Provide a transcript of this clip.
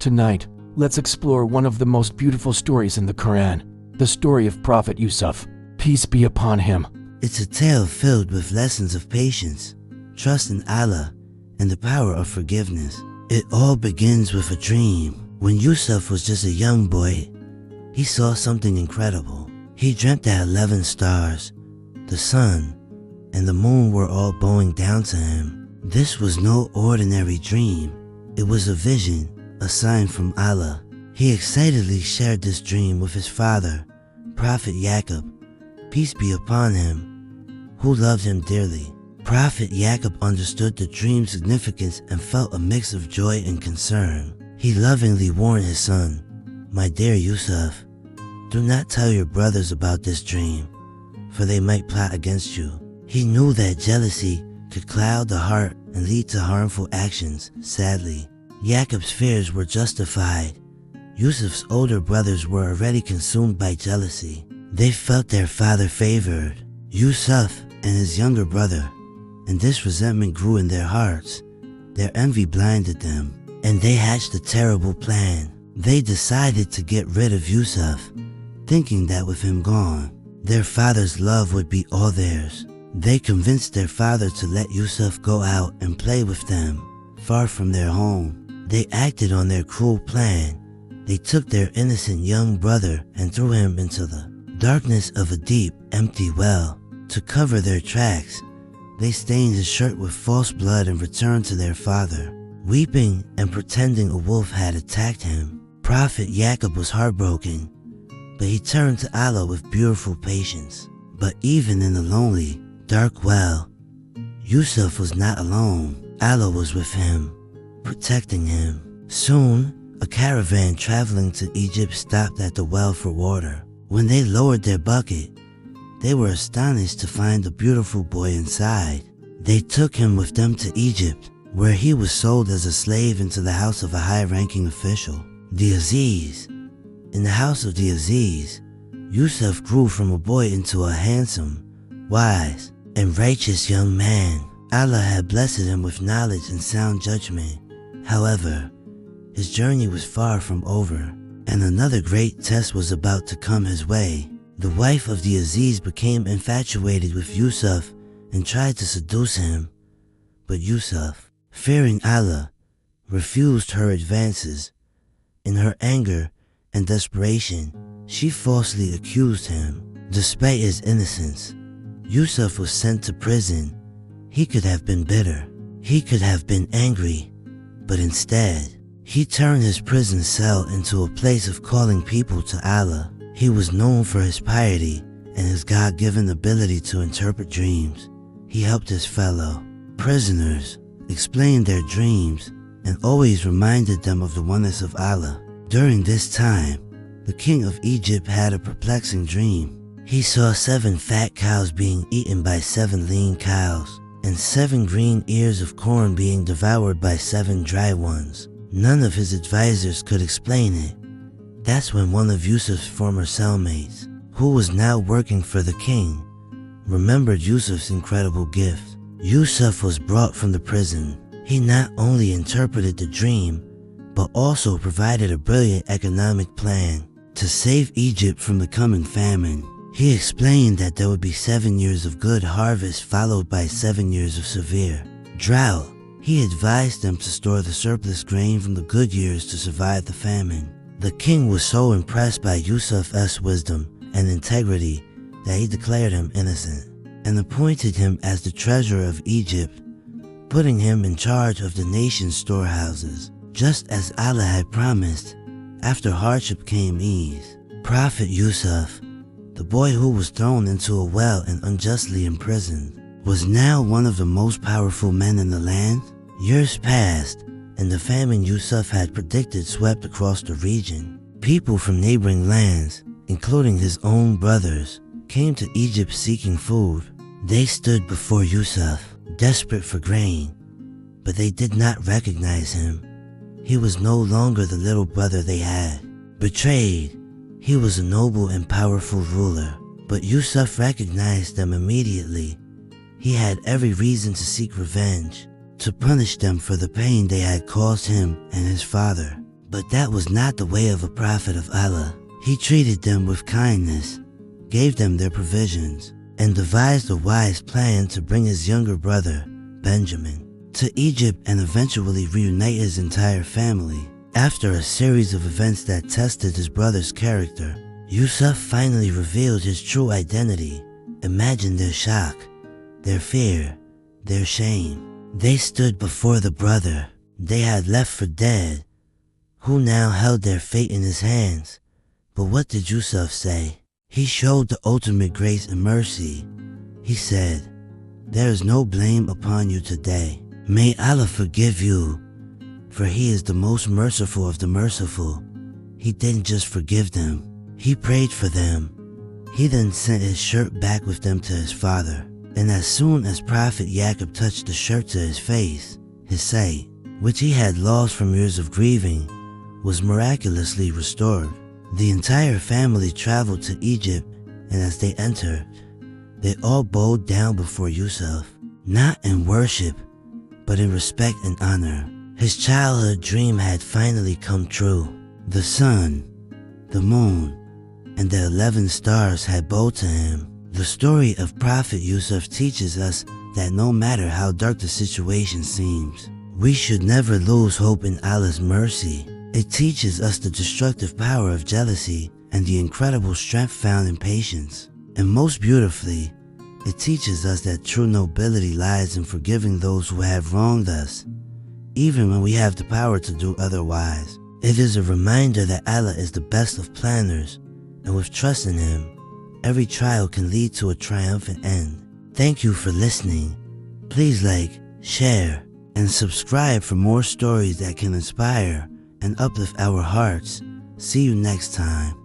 Tonight, let's explore one of the most beautiful stories in the Quran, the story of Prophet Yusuf, peace be upon him. It's a tale filled with lessons of patience, trust in Allah, and the power of forgiveness. It all begins with a dream. When Yusuf was just a young boy, he saw something incredible. He dreamt that 11 stars, the sun, and the moon were all bowing down to him. This was no ordinary dream. It was a vision, a sign from Allah. He excitedly shared this dream with his father, Prophet Yusuf, peace be upon him, who loved him dearly. Prophet Yusuf understood the dream's significance and felt a mix of joy and concern. He lovingly warned his son, "My dear Yusuf, do not tell your brothers about this dream, for they might plot against you." He knew that jealousy could cloud the heart and lead to harmful actions. Sadly, Yusuf's fears were justified. Yusuf's older brothers were already consumed by jealousy. They felt their father favored Yusuf and his younger brother, and this resentment grew in their hearts. Their envy blinded them, and they hatched a terrible plan. They decided to get rid of Yusuf, thinking that with him gone, their father's love would be all theirs. They convinced their father to let Yusuf go out and play with them, far from their home. They acted on their cruel plan. They took their innocent young brother and threw him into the darkness of a deep, empty well. To cover their tracks, they stained his shirt with false blood and returned to their father, weeping and pretending a wolf had attacked him. Prophet Yusuf was heartbroken, but he turned to Allah with beautiful patience. But even in the lonely, dark well, Yusuf was not alone. Allah was with him, protecting him. Soon, a caravan traveling to Egypt stopped at the well for water. When they lowered their bucket, they were astonished to find a beautiful boy inside. They took him with them to Egypt, where he was sold as a slave into the house of a high-ranking official, the Aziz. In the house of the Aziz, Yusuf grew from a boy into a handsome, wise, and righteous young man. Allah had blessed him with knowledge and sound judgment. However, his journey was far from over, and another great test was about to come his way. The wife of the Aziz became infatuated with Yusuf and tried to seduce him, but Yusuf, fearing Allah, refused her advances. In her anger and desperation, she falsely accused him. Despite his innocence, Yusuf was sent to prison. He could have been bitter. He could have been angry, but instead, he turned his prison cell into a place of calling people to Allah. He was known for his piety and his God-given ability to interpret dreams. He helped his fellow prisoners, explained their dreams, and always reminded them of the oneness of Allah. During this time, the king of Egypt had a perplexing dream. He saw 7 fat cows being eaten by 7 lean cows, and 7 green ears of corn being devoured by 7 dry ones. None of his advisors could explain it. That's when one of Yusuf's former cellmates, who was now working for the king, remembered Yusuf's incredible gift. Yusuf was brought from the prison. He not only interpreted the dream, but also provided a brilliant economic plan to save Egypt from the coming famine. He explained that there would be 7 years of good harvest followed by 7 years of severe drought. He advised them to store the surplus grain from the good years to survive the famine. The king was so impressed by Yusuf's wisdom and integrity that he declared him innocent and appointed him as the treasurer of Egypt, putting him in charge of the nation's storehouses. Just as Allah had promised, after hardship came ease. Prophet Yusuf, the boy who was thrown into a well and unjustly imprisoned, was now one of the most powerful men in the land. Years passed, and the famine Yusuf had predicted swept across the region. People from neighboring lands, including his own brothers, came to Egypt seeking food. They stood before Yusuf, desperate for grain, but they did not recognize him. He was no longer the little brother they had. Betrayed, he was a noble and powerful ruler, but Yusuf recognized them immediately. He had every reason to seek revenge, to punish them for the pain they had caused him and his father. But that was not the way of a prophet of Allah. He treated them with kindness, gave them their provisions, and devised a wise plan to bring his younger brother, Benjamin, to Egypt and eventually reunite his entire family. After a series of events that tested his brother's character, Yusuf finally revealed his true identity. Imagine their shock, their fear, their shame. They stood before the brother they had left for dead, who now held their fate in his hands. But what did Yusuf say? He showed the ultimate grace and mercy. He said, "There is no blame upon you today. May Allah forgive you, for He is the most merciful of the merciful." He didn't just forgive them, He prayed for them. He then sent his shirt back with them to his father. And as soon as Prophet Yaqub touched the shirt to his face, his sight, which he had lost from years of grieving, was miraculously restored. The entire family traveled to Egypt, and as they entered, they all bowed down before Yusuf, not in worship, but in respect and honor. His childhood dream had finally come true. The sun, the moon, and the 11 stars had bowed to him. The story of Prophet Yusuf teaches us that no matter how dark the situation seems, we should never lose hope in Allah's mercy. It teaches us the destructive power of jealousy and the incredible strength found in patience. And most beautifully, it teaches us that true nobility lies in forgiving those who have wronged us, even when we have the power to do otherwise. It is a reminder that Allah is the best of planners, and with trust in Him, every trial can lead to a triumphant end. Thank you for listening. Please like, share, and subscribe for more stories that can inspire and uplift our hearts. See you next time.